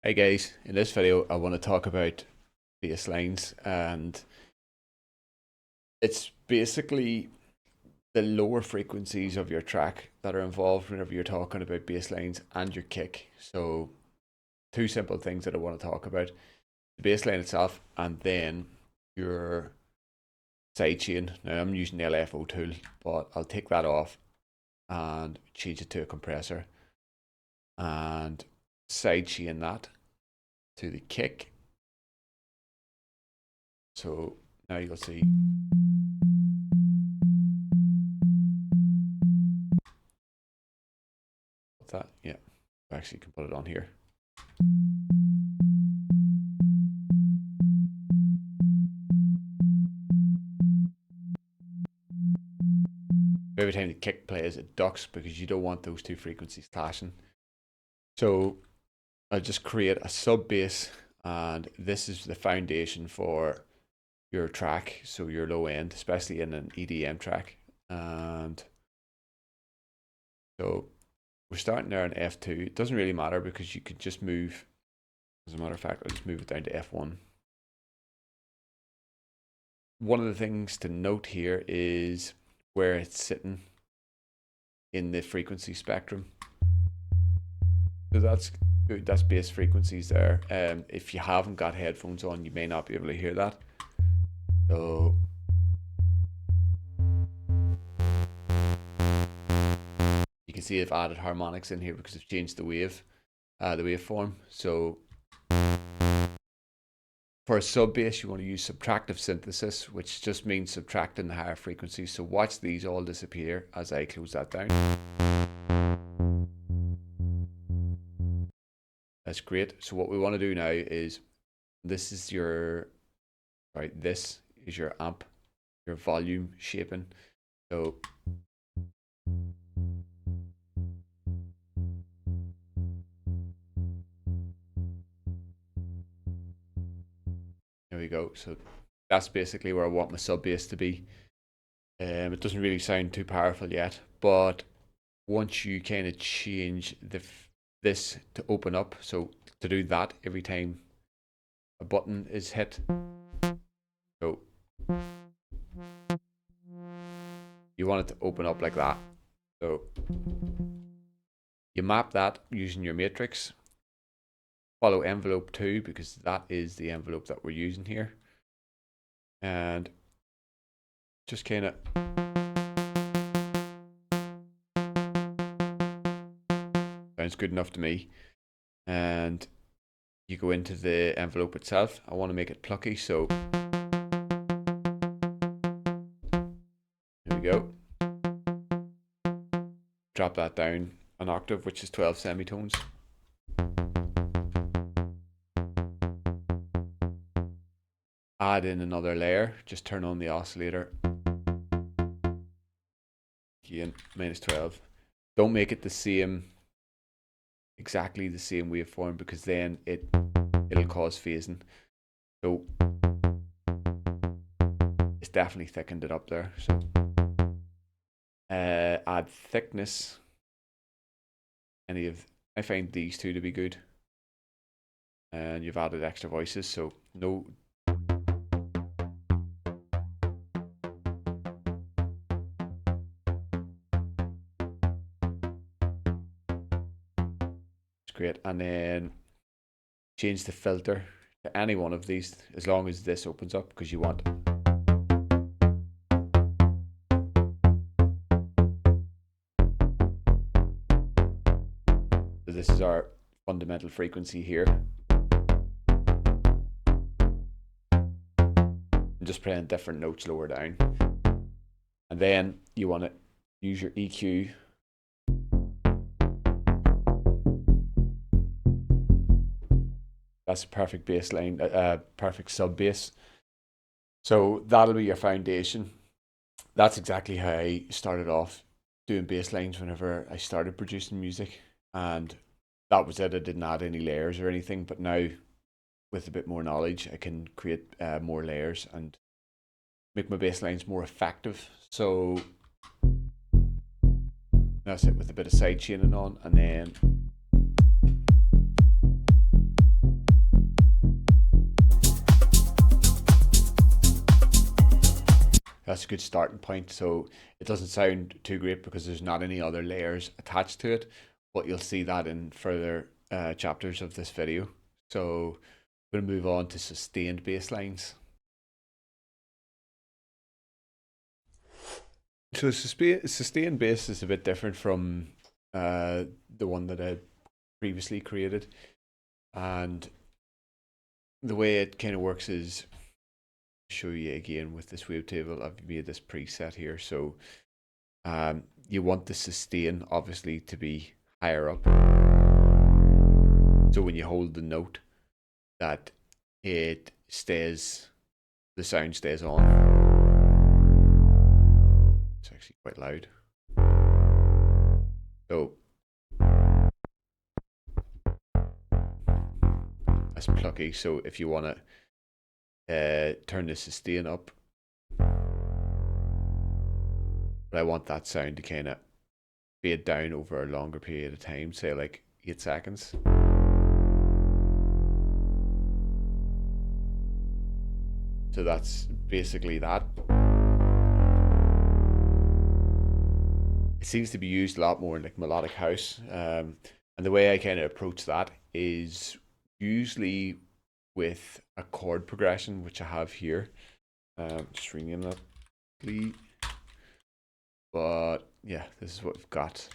Hey guys, in this video I want to talk about bass lines, and it's basically the lower frequencies of your track that are involved whenever you're talking about bass lines and your kick. So two simple things that I want to talk about: the bass line itself and then your sidechain. Now I'm using the LFO tool, but I'll take that off and change it to a compressor and sidechain that to the kick. So now you'll see that. Yeah, I actually can put it on here. Every time the kick plays, it ducks because you don't want those two frequencies clashing. So I'll just create a sub bass, and this is the foundation for your track, so your low end, especially in an EDM track. And so we're starting there on F2. It doesn't really matter because you could just move, as a matter of fact, I'll just move it down to F1. One of the things to note here is where it's sitting in the frequency spectrum. So that's good, that's bass frequencies there. If you haven't got headphones on, you may not be able to hear that. So you can see I've added harmonics in here because I've changed the waveform. So for a sub bass, you want to use subtractive synthesis, which just means subtracting the higher frequencies. So watch these all disappear as I close that down. That's great. So what we want to do now is, this is your amp, your volume shaping. So there we go. So that's basically where I want my sub bass to be. It doesn't really sound too powerful yet, but once you kind of change this to open up, so to do that every time a button is hit, so you want it to open up like that. So you map that using your matrix. Follow envelope 2 because that is the envelope that we're using here, and just kind of sounds good enough to me. And you go into the envelope itself. I want to make it plucky, so here we go. Drop that down an octave, which is 12 semitones. Add in another layer, just turn on the oscillator. Again, minus 12. Don't make it exactly the same waveform, because then it'll cause phasing. So it's definitely thickened it up there. So add thickness. I find these two to be good. And you've added extra voices, so no. It's great. And then change the filter to any one of these as long as this opens up, because you want so this is our fundamental frequency here. I'm just playing different notes lower down. And then you want to use your EQ. That's a perfect bass line, perfect sub bass. So that'll be your foundation. That's exactly how I started off doing bass lines whenever I started producing music, and that was it. I didn't add any layers or anything, but now with a bit more knowledge, I can create more layers and make my bass lines more effective. So that's it, with a bit of side chaining on, and then that's a good starting point. So it doesn't sound too great because there's not any other layers attached to it, but you'll see that in further chapters of this video. So we're going to move on to sustained bass lines. So sustained bass is a bit different from the one that I previously created, and the way it kind of works is, show you again with this wavetable. I've made this preset here, so you want the sustain obviously to be higher up, so when you hold the note that it stays, the sound stays on. It's actually quite loud, so that's plucky. So if you want to turn the sustain up, but I want that sound to kind of fade down over a longer period of time, say like 8 seconds. So that's basically that. It seems to be used a lot more in like Melodic House, and the way I kind of approach that is usually with a chord progression, which I have here. Just rename that, please. But yeah, this is what we've got.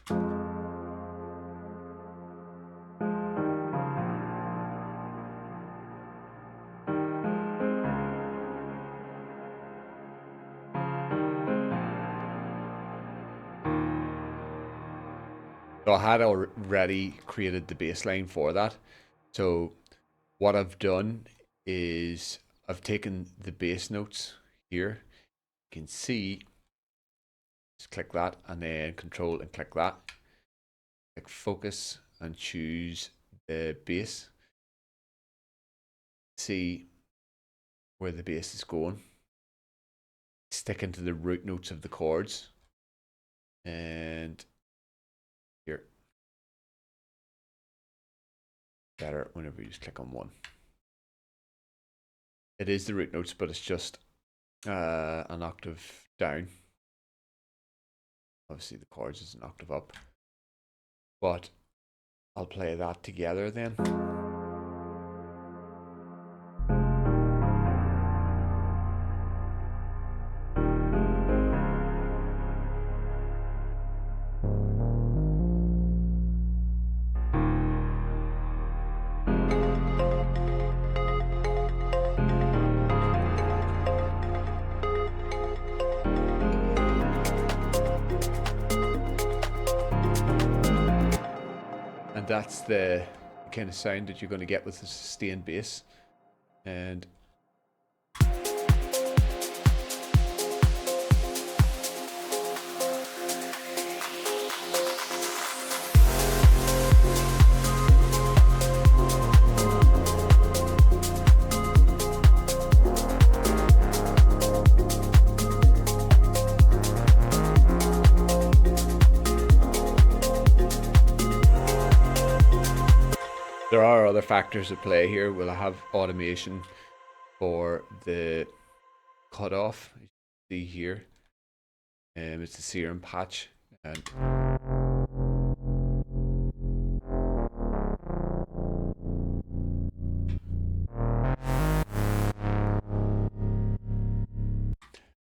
So I had already created the bass line for that. So what I've done is I've taken the bass notes here. You can see, just click that and then control and click that. Click focus and choose the bass. See where the bass is going. Stick into the root notes of the chords. And here. Better whenever you just click on one. It is the root notes, but it's just an octave down. Obviously the chords is an octave up. But I'll play that together then. And that's the kind of sound that you're going to get with the sustained bass. And there are other factors at play here. We'll have automation for the cutoff. You see here, it's the serum patch, and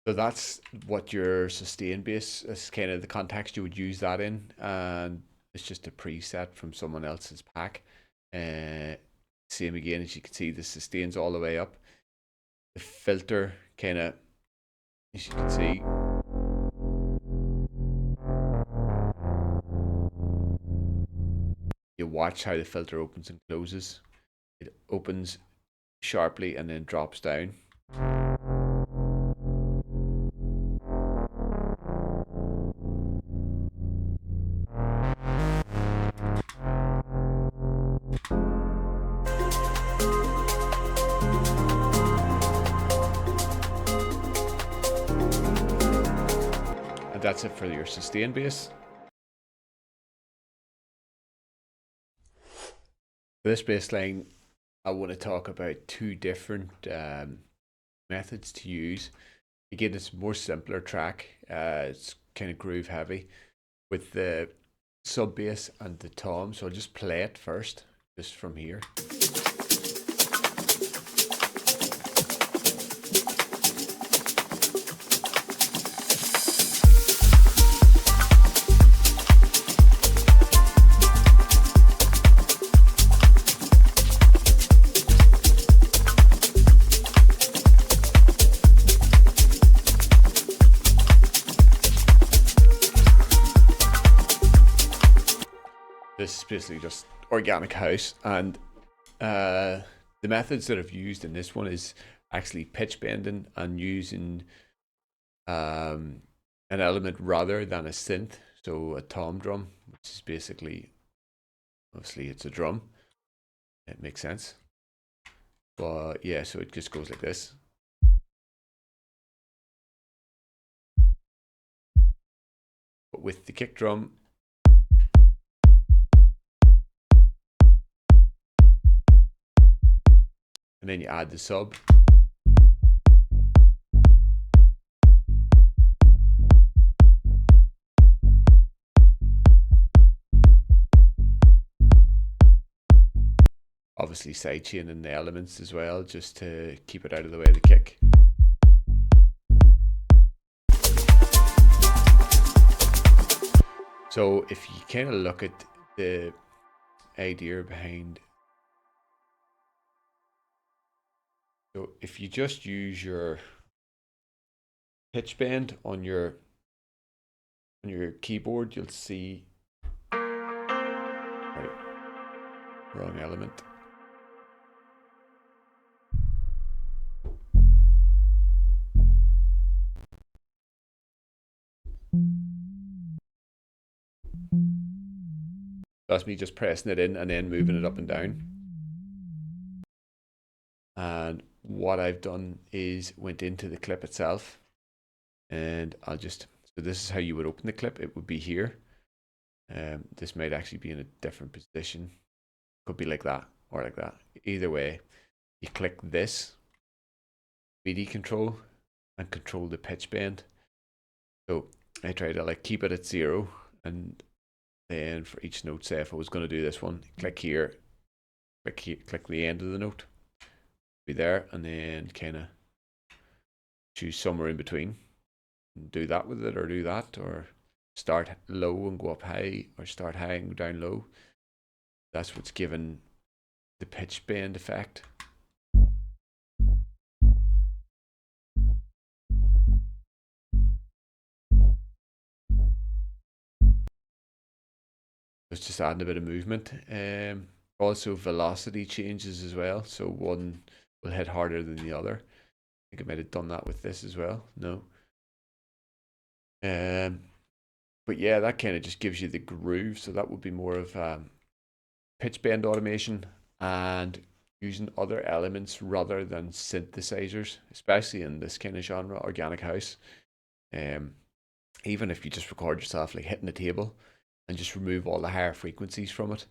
so that's what your sustain bass is, kind of the context you would use that in, and it's just a preset from someone else's pack. Same again, as you can see, the sustains all the way up. The filter kind of, as you can see, you watch how the filter opens and closes. It opens sharply and then drops down. And that's it for your sustain bass. For this bass line, I want to talk about two different methods to use. Again, it's a more simpler track. It's kind of groove heavy with the sub bass and the tom. So I'll just play it first, just from here. This is basically just organic house, and the methods that I've used in this one is actually pitch bending and using an element rather than a synth, so a tom drum, which is basically, obviously it's a drum, it makes sense, but yeah, so it just goes like this. But with the kick drum, and then you add the sub. Obviously sidechaining the elements as well, just to keep it out of the way of the kick. So if you kind of look at the idea behind, so if you just use your pitch bend on your keyboard, you'll see, right, wrong element. That's me just pressing it in and then moving it up and down. And what I've done is went into the clip itself, and I'll just, so this is how you would open the clip. It would be here. This might actually be in a different position. Could be like that or like that. Either way, you click this MIDI control and control the pitch bend. So I try to like keep it at 0, and then for each note, say if I was going to do this one, click here, click the end of the note, be there, and then kind of choose somewhere in between. Do that with it, or do that, or start low and go up high, or start high and go down low. That's what's given the pitch bend effect. It's just adding a bit of movement. Also velocity changes as well, so one will hit harder than the other. I think I might have done that with this as well. No. But yeah, that kind of just gives you the groove. So that would be more of pitch bend automation and using other elements rather than synthesizers, especially in this kind of genre, organic house. Even if you just record yourself like hitting the table and just remove all the higher frequencies from it.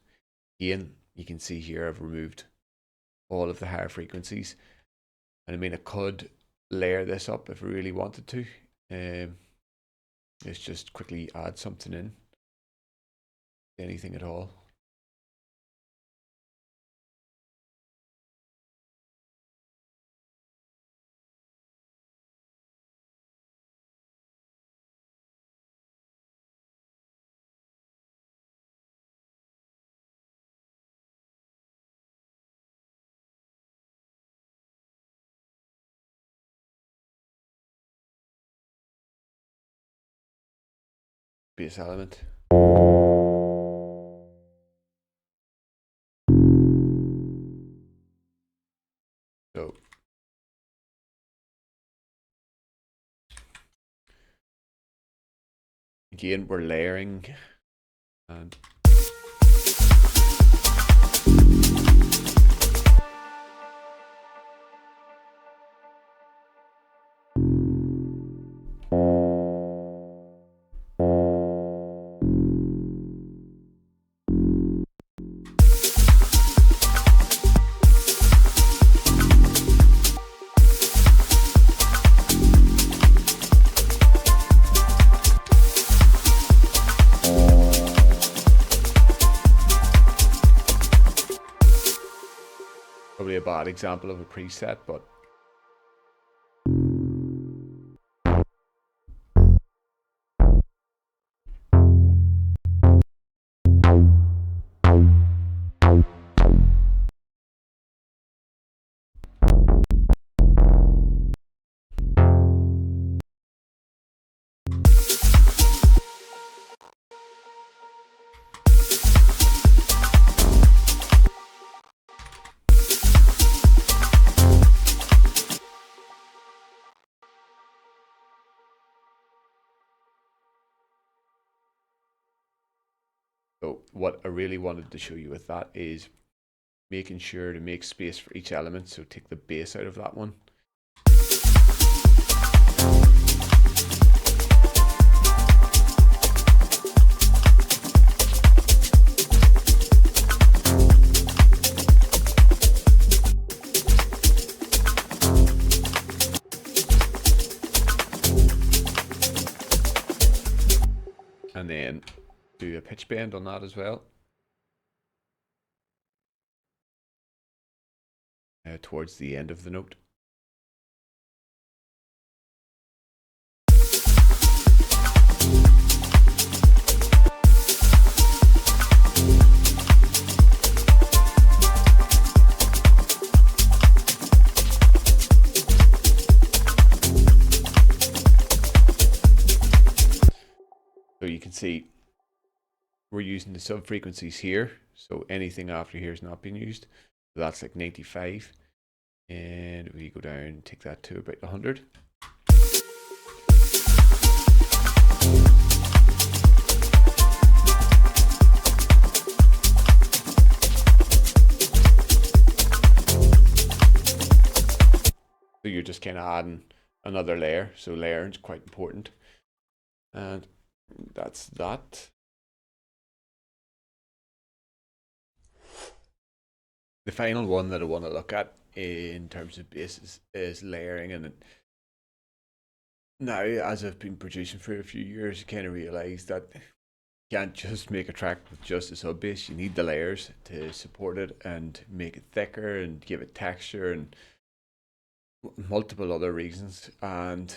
Again, you can see here I've removed all of the higher frequencies. And I mean, I could layer this up if I really wanted to. Let's just quickly add something in. Anything at all. Bass element. So again, we're layering, and Probably a bad example of a preset, but so what I really wanted to show you with that is making sure to make space for each element. So take the bass out of that one. And then do a pitch bend on that as well. Towards the end of the note. So you can see we're using the sub frequencies here. So anything after here is not being used. So that's like 95. And we go down, take that to about 100. So you're just kind of adding another layer. So layering is quite important. And that's that. The final one that I want to look at in terms of bass is layering. And now, as I've been producing for a few years, I kind of realised that you can't just make a track with just a sub bass. You need the layers to support it and make it thicker and give it texture and multiple other reasons. And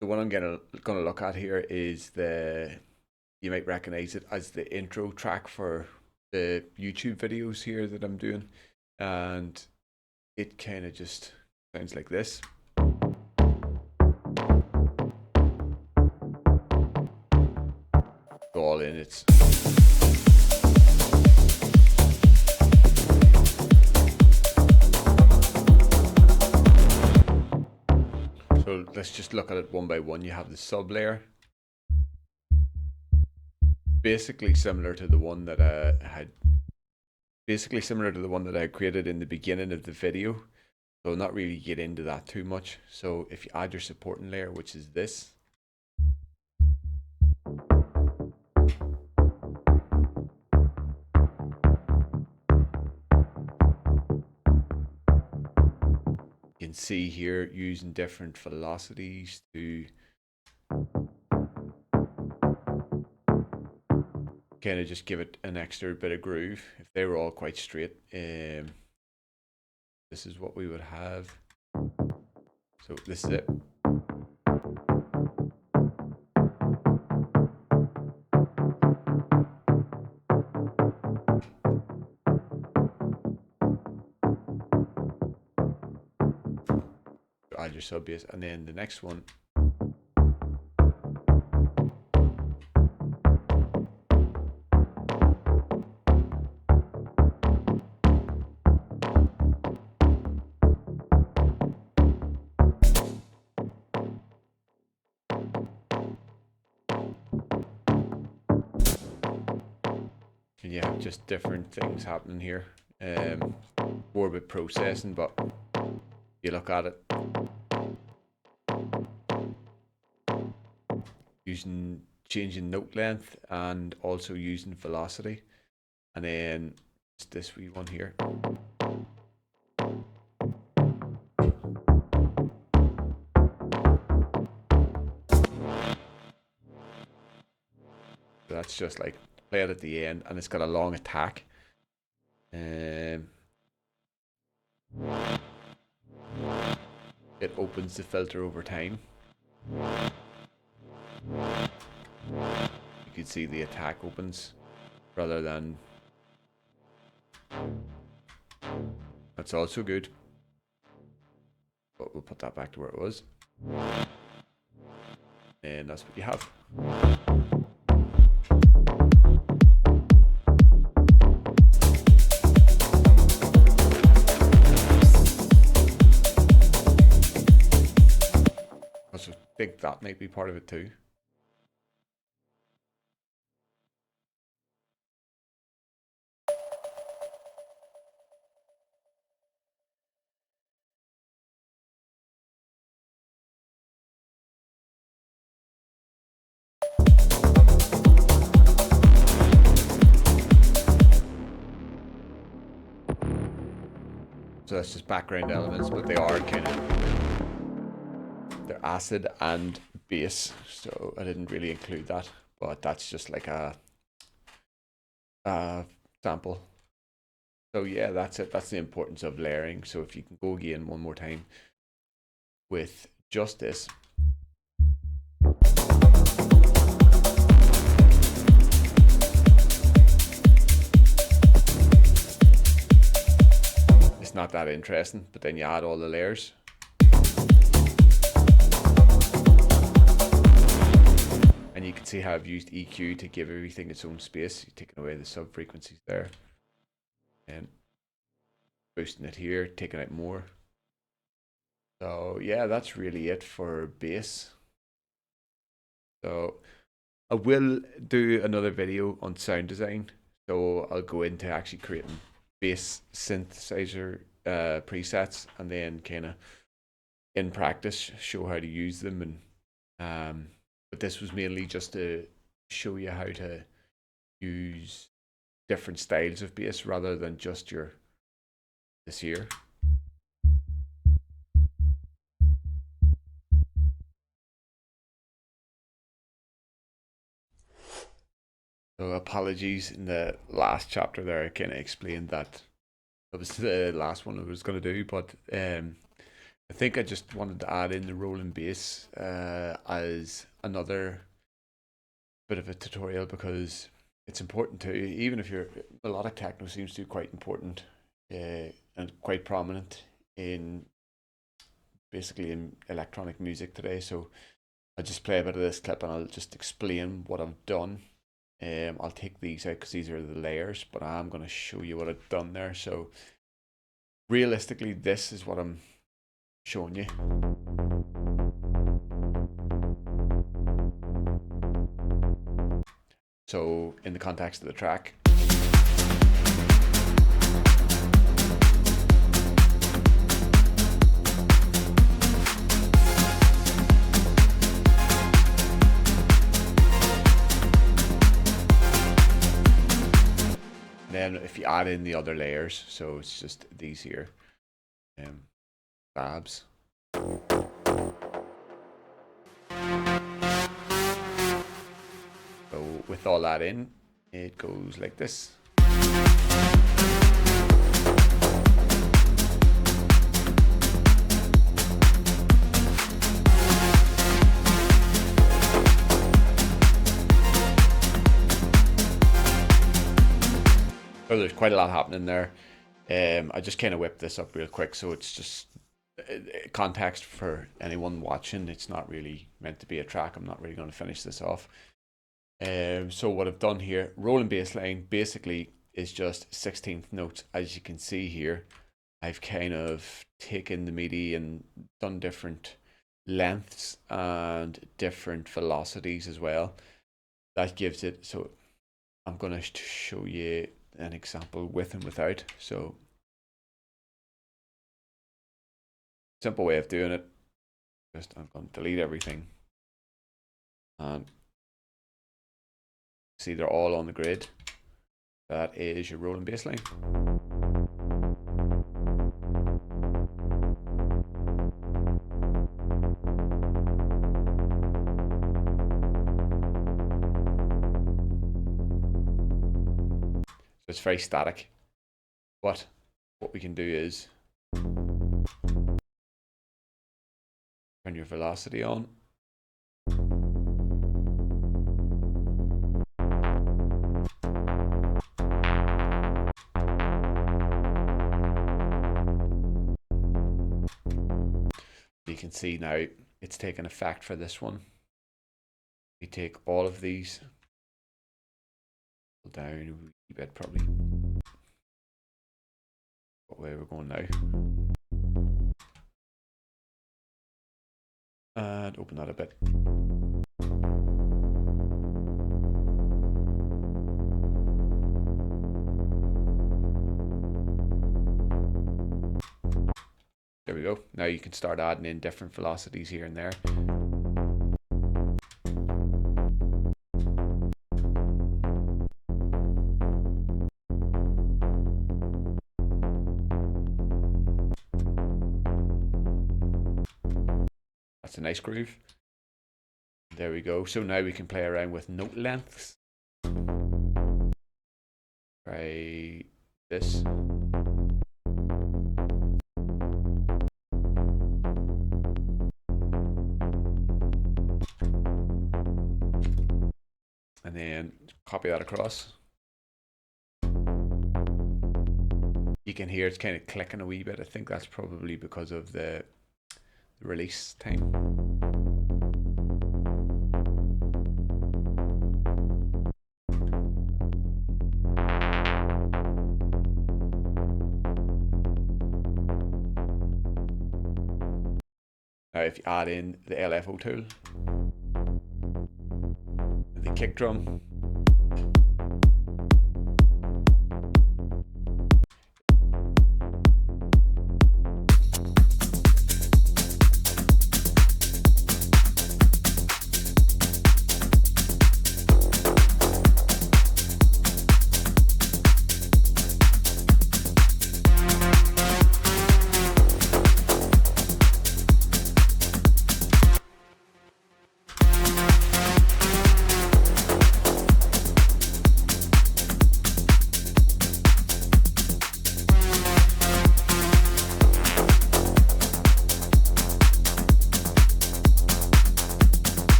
the one I'm gonna look at here is you might recognize it as the intro track for the YouTube videos here that I'm doing, and it kind of just sounds like this. All in its so let's just look at it one by one. You have the sub layer, basically similar to the one that I had created in the beginning of the video. So not really get into that too much. So if you add your supporting layer, which is this, you can see here using different velocities to kind of just give it an extra bit of groove. If they were all quite straight, this is what we would have. So this is it. Add your sub bass, and then the next one. And you have just different things happening here. More about processing, but you look at it, changing note length and also using velocity, and then it's this wee one here. So that's just like play it at the end, and it's got a long attack. it opens the filter over time. You can see the attack opens rather than. That's also good. But we'll put that back to where it was. And that's what you have. I also think that might be part of it too. So that's just background elements, but they are kind of, they're acid and bass, so I didn't really include that, but that's just like a sample. So yeah, that's it. That's the importance of layering. So if you can go again one more time with just this. It's not that interesting, but then you add all the layers. And you can see how I've used EQ to give everything its own space. You're taking away the sub frequencies there. And boosting it here, taking out more. So yeah, that's really it for bass. So I will do another video on sound design. So I'll go into actually creating bass synthesizer presets, and then kind of in practice show how to use them. And but this was mainly just to show you how to use different styles of bass rather than just this here. So apologies, in the last chapter there I kind of explained that was the last one I was going to do, but I think I just wanted to add in the rolling bass as another bit of a tutorial, because it's important too. Even if you're, melodic techno seems to be quite important and quite prominent in basically in electronic music today. So I'll just play a bit of this clip and I'll just explain what I've done. I'll take these out because these are the layers, but I'm going to show you what I've done there. So realistically, this is what I'm showing you. So in the context of the track, then if you add in the other layers, so it's just these here, tabs. So with all that in, it goes like this. So there's quite a lot happening there. I just kind of whipped this up real quick, so it's just context for anyone watching. It's not really meant to be a track. I'm not really going to finish this off. So what I've done here, rolling bass line, basically is just 16th notes. As you can see here, I've kind of taken the MIDI and done different lengths and different velocities as well. That gives it, so I'm going to show you an example with and without. So simple way of doing it, just I'm going to delete everything and see they're all on the grid. That is your rolling bass line. So it's very static, but what we can do is Turn your velocity on. You can see now it's taken effect for this one. We take all of these down a wee bit, probably. What way we're going now? And open that a bit. There we go. Now you can start adding in different velocities here and there. That's a nice groove. There we go. So now we can play around with note lengths. Try this. And then copy that across. You can hear it's kind of clicking a wee bit. I think that's probably because of the release time. Now if you add in the LFO tool, the kick drum,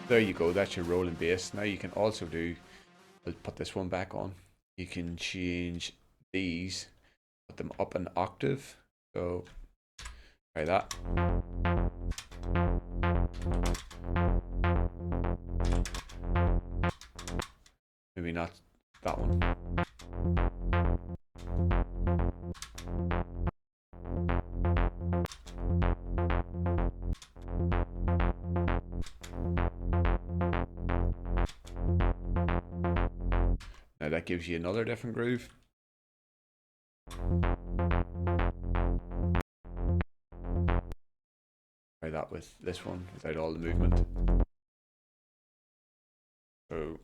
there you go, that's your rolling bass. Now you can also do, I'll put this one back on, you can change these, put them up an octave. So try that. Maybe not that one. Now that gives you another different groove. Try that with this one without all the movement. So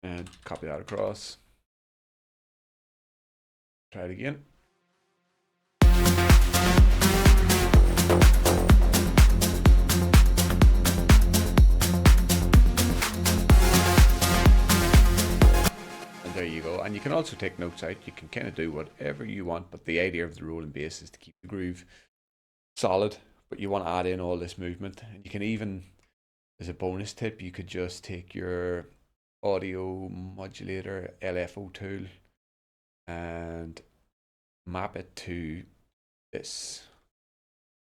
and copy that across. Try it again. And there you go. And you can also take notes out. You can kind of do whatever you want, but the idea of the rolling bass is to keep the groove solid, but you want to add in all this movement. And you can even, as a bonus tip, you could just take your audio modulator LFO tool and map it to this.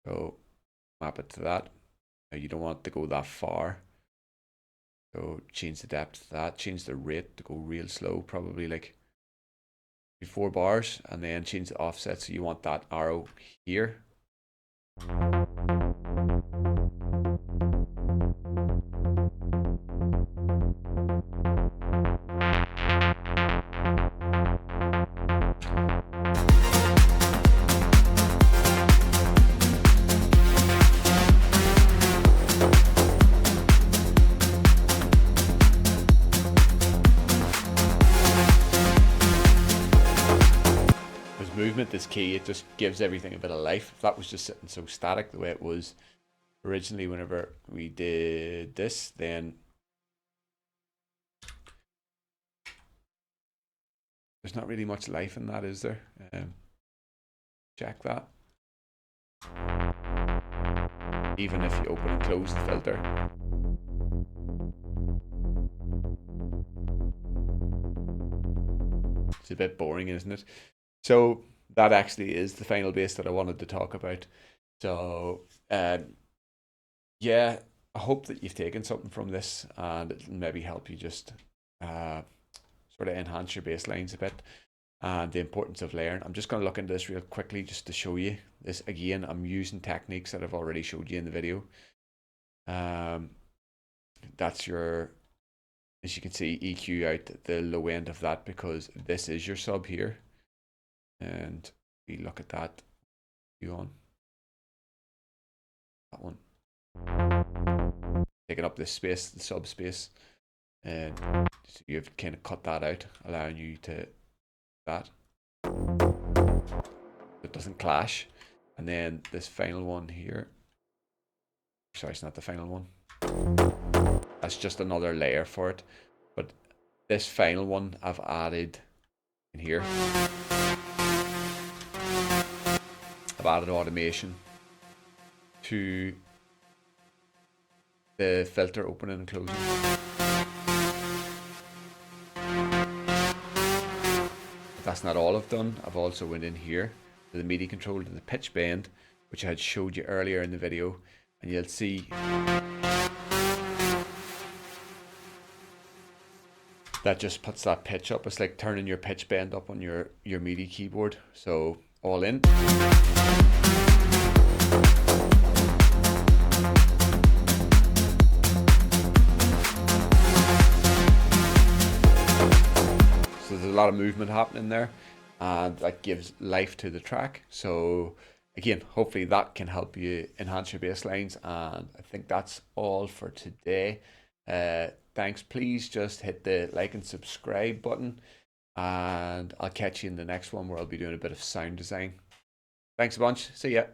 So map it to that. Now you don't want it to go that far. So change the depth to that, change the rate to go real slow, probably like 4 bars, and then change the offset so you want that arrow here. movement is key. It just gives everything a bit of life. If that was just sitting so static the way it was originally whenever we did this, then there's not really much life in that, is there? Check that. Even if you open and close the filter. It's a bit boring, isn't it? So that actually is the final bass that I wanted to talk about. So yeah, I hope that you've taken something from this and it'll maybe help you just sort of enhance your bass lines a bit and the importance of layering. I'm just going to look into this real quickly just to show you this again. I'm using techniques that I've already showed you in the video. That's your, as you can see, EQ out at the low end of that because this is your sub here. And we look at that, you on that one, taking up this space, the sub space, and so you've kind of cut that out, allowing you to that it doesn't clash. And then this final one here, sorry, it's not the final one, that's just another layer for it, but this final one I've added in here. I've added automation to the filter opening and closing. But that's not all I've done. I've also went in here to the MIDI control to the pitch bend, which I had showed you earlier in the video, and you'll see that just puts that pitch up. It's like turning your pitch bend up on your MIDI keyboard. So all in. So there's a lot of movement happening there and that gives life to the track. So again, hopefully that can help you enhance your bass lines, and I think that's all for today. Thanks. Please just hit the like and subscribe button, and I'll catch you in the next one where I'll be doing a bit of sound design. Thanks a bunch. See ya.